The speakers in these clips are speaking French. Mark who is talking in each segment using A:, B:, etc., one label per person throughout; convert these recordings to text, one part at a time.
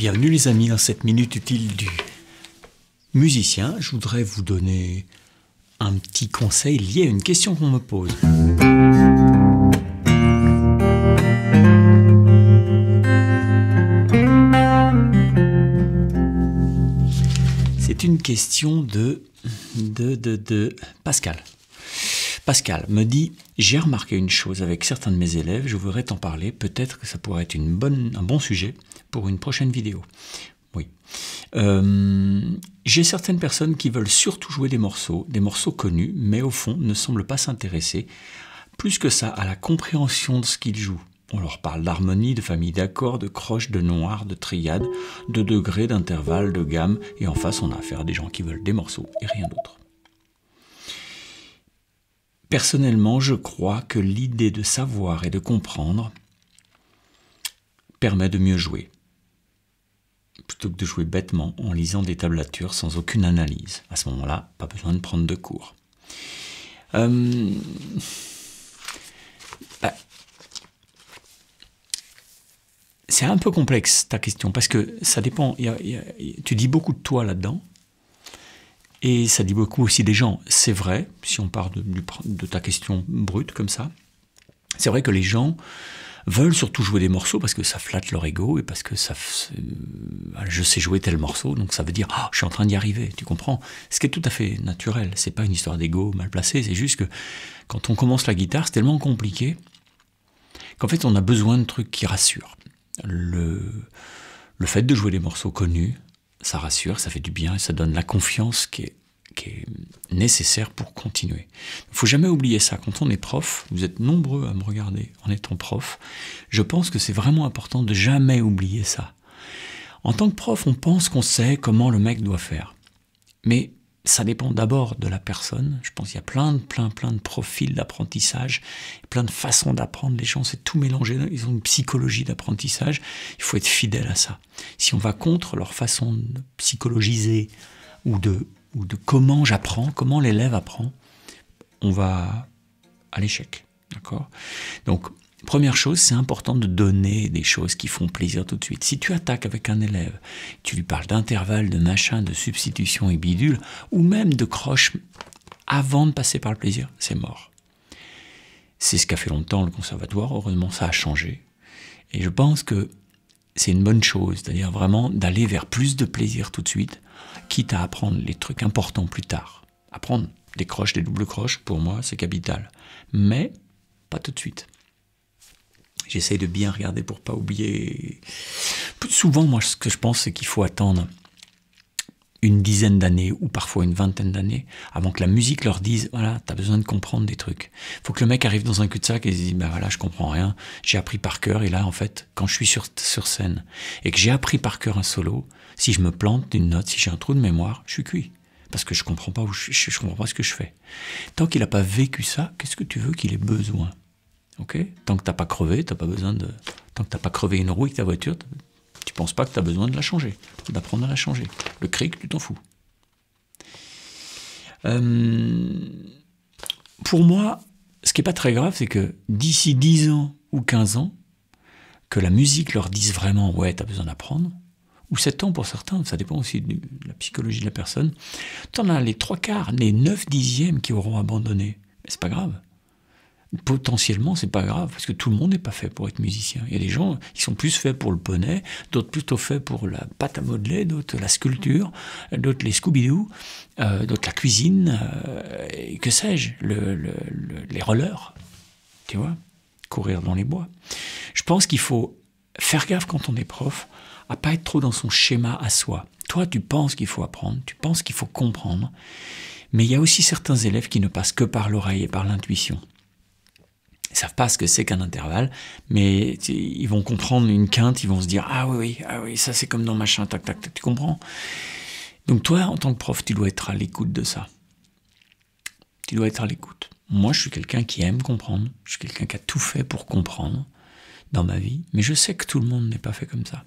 A: Bienvenue les amis dans cette minute utile du musicien. Je voudrais vous donner un petit conseil lié à une question qu'on me pose. C'est une question de Pascal. Pascal me dit « J'ai remarqué une chose avec certains de mes élèves, je voudrais t'en parler, peut-être que ça pourrait être un bon sujet pour une prochaine vidéo. » Oui. J'ai certaines personnes qui veulent surtout jouer des morceaux connus, mais au fond ne semblent pas s'intéresser plus que ça à la compréhension de ce qu'ils jouent. On leur parle d'harmonie, de famille d'accords, de croches, de noirs, de triades, de degrés, d'intervalles, de gammes, et en face on a affaire à des gens qui veulent des morceaux et rien d'autre. Personnellement, je crois que l'idée de savoir et de comprendre permet de mieux jouer, plutôt que de jouer bêtement en lisant des tablatures sans aucune analyse. À ce moment-là, pas besoin de prendre de cours. C'est un peu complexe ta question, parce que ça dépend, tu dis beaucoup de toi là-dedans, et ça dit beaucoup aussi des gens. C'est vrai, si on part de ta question brute comme ça, c'est vrai que les gens veulent surtout jouer des morceaux parce que ça flatte leur ego et parce que je sais jouer tel morceau, donc ça veut dire je suis en train d'y arriver, tu comprends? Ce qui est tout à fait naturel, c'est pas une histoire d'ego mal placé, c'est juste que quand on commence la guitare, c'est tellement compliqué qu'en fait on a besoin de trucs qui rassurent. Le fait de jouer des morceaux connus, ça rassure, ça fait du bien et ça donne la confiance qui est nécessaire pour continuer. Il ne faut jamais oublier ça. Quand on est prof, vous êtes nombreux à me regarder en étant prof, je pense que c'est vraiment important de jamais oublier ça. En tant que prof, on pense qu'on sait comment le mec doit faire. Mais ça dépend d'abord de la personne. Je pense qu'il y a plein de profils d'apprentissage, plein de façons d'apprendre. Les gens, c'est tout mélangé. Ils ont une psychologie d'apprentissage. Il faut être fidèle à ça. Si on va contre leur façon de psychologiser ou de comment j'apprends, comment l'élève apprend, on va à l'échec. D'accord ? Donc, première chose, c'est important de donner des choses qui font plaisir tout de suite. Si tu attaques avec un élève, tu lui parles d'intervalle, de machin, de substitution et bidule, ou même de croche avant de passer par le plaisir, c'est mort. C'est ce qu'a fait longtemps le conservatoire, heureusement ça a changé. Et je pense que c'est une bonne chose, c'est-à-dire vraiment d'aller vers plus de plaisir tout de suite, quitte à apprendre les trucs importants plus tard. Apprendre des croches, des doubles croches, pour moi, c'est capital. Mais pas tout de suite. J'essaye de bien regarder pour pas oublier. Souvent, moi, ce que je pense, c'est qu'il faut attendre une dizaine d'années ou parfois une vingtaine d'années avant que la musique leur dise « Voilà, t'as besoin de comprendre des trucs. » Il faut que le mec arrive dans un cul-de-sac et se dise « Ben voilà, je comprends rien. J'ai appris par cœur. » Et là, en fait, quand je suis sur scène et que j'ai appris par cœur un solo, si je me plante d'une note, si j'ai un trou de mémoire, je suis cuit. Parce que je comprends pas je comprends pas ce que je fais. Tant qu'il n'a pas vécu ça, qu'est-ce que tu veux qu'il ait besoin? Okay. Tant que t'as pas crevé, t'as pas besoin de. Tant que t'as pas crevé une roue avec ta voiture, tu penses pas que tu as besoin de la changer, d'apprendre à la changer. Le cric, tu t'en fous. Pour moi, ce qui est pas très grave, c'est que d'ici 10 ans ou 15 ans, que la musique leur dise vraiment ouais, t'as besoin d'apprendre, ou 7 ans pour certains, ça dépend aussi de la psychologie de la personne, t'en as les 3/4, les 9/10 qui auront abandonné. Mais c'est pas grave. Potentiellement, c'est pas grave, parce que tout le monde n'est pas fait pour être musicien. Il y a des gens qui sont plus faits pour le poney, d'autres plutôt faits pour la pâte à modeler, d'autres la sculpture, d'autres les Scooby-Doo, d'autres la cuisine, et que sais-je, les rollers, tu vois, courir dans les bois. Je pense qu'il faut faire gaffe quand on est prof, à pas être trop dans son schéma à soi. Toi, tu penses qu'il faut apprendre, tu penses qu'il faut comprendre, mais il y a aussi certains élèves qui ne passent que par l'oreille et par l'intuition. Ils ne savent pas ce que c'est qu'un intervalle, mais ils vont comprendre une quinte, ils vont se dire « Ah oui, ça c'est comme dans machin, tac, tac, tac, tu comprends ?» Donc toi, en tant que prof, tu dois être à l'écoute de ça. Tu dois être à l'écoute. Moi, je suis quelqu'un qui aime comprendre, je suis quelqu'un qui a tout fait pour comprendre dans ma vie, mais je sais que tout le monde n'est pas fait comme ça.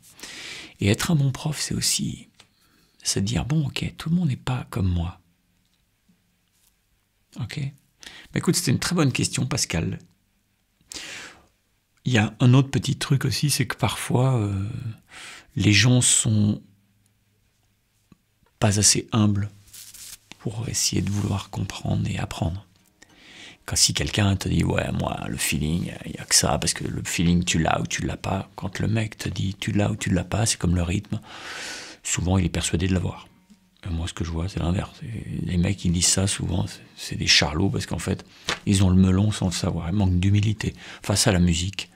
A: Et être un bon prof, c'est aussi se dire « Bon, ok, tout le monde n'est pas comme moi. » Ok ? Bah, écoute, c'était une très bonne question, Pascal. il y a un autre petit truc aussi, c'est que parfois, les gens sont pas assez humbles pour essayer de vouloir comprendre et apprendre. Quand si quelqu'un te dit « ouais, moi, le feeling, il n'y a que ça, parce que le feeling, tu l'as ou tu l'as pas », quand le mec te dit « tu l'as ou tu l'as pas », c'est comme le rythme, souvent il est persuadé de l'avoir. Moi, ce que je vois, c'est l'inverse. Les mecs qui disent ça, souvent, c'est des charlots, parce qu'en fait, ils ont le melon sans le savoir. Ils manquent d'humilité. Face à la musique,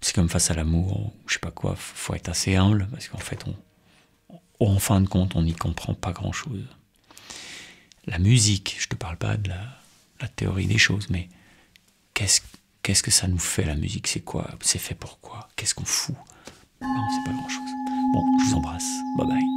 A: c'est comme face à l'amour, ou je sais pas quoi, faut être assez humble, parce qu'en fait, en fin de compte, on n'y comprend pas grand-chose. La musique, je te parle pas de la théorie des choses, mais qu'est-ce que ça nous fait, la musique? C'est quoi? C'est fait pour quoi? Qu'est-ce qu'on fout? Non, c'est pas grand-chose. Bon, je vous embrasse. Bye bye.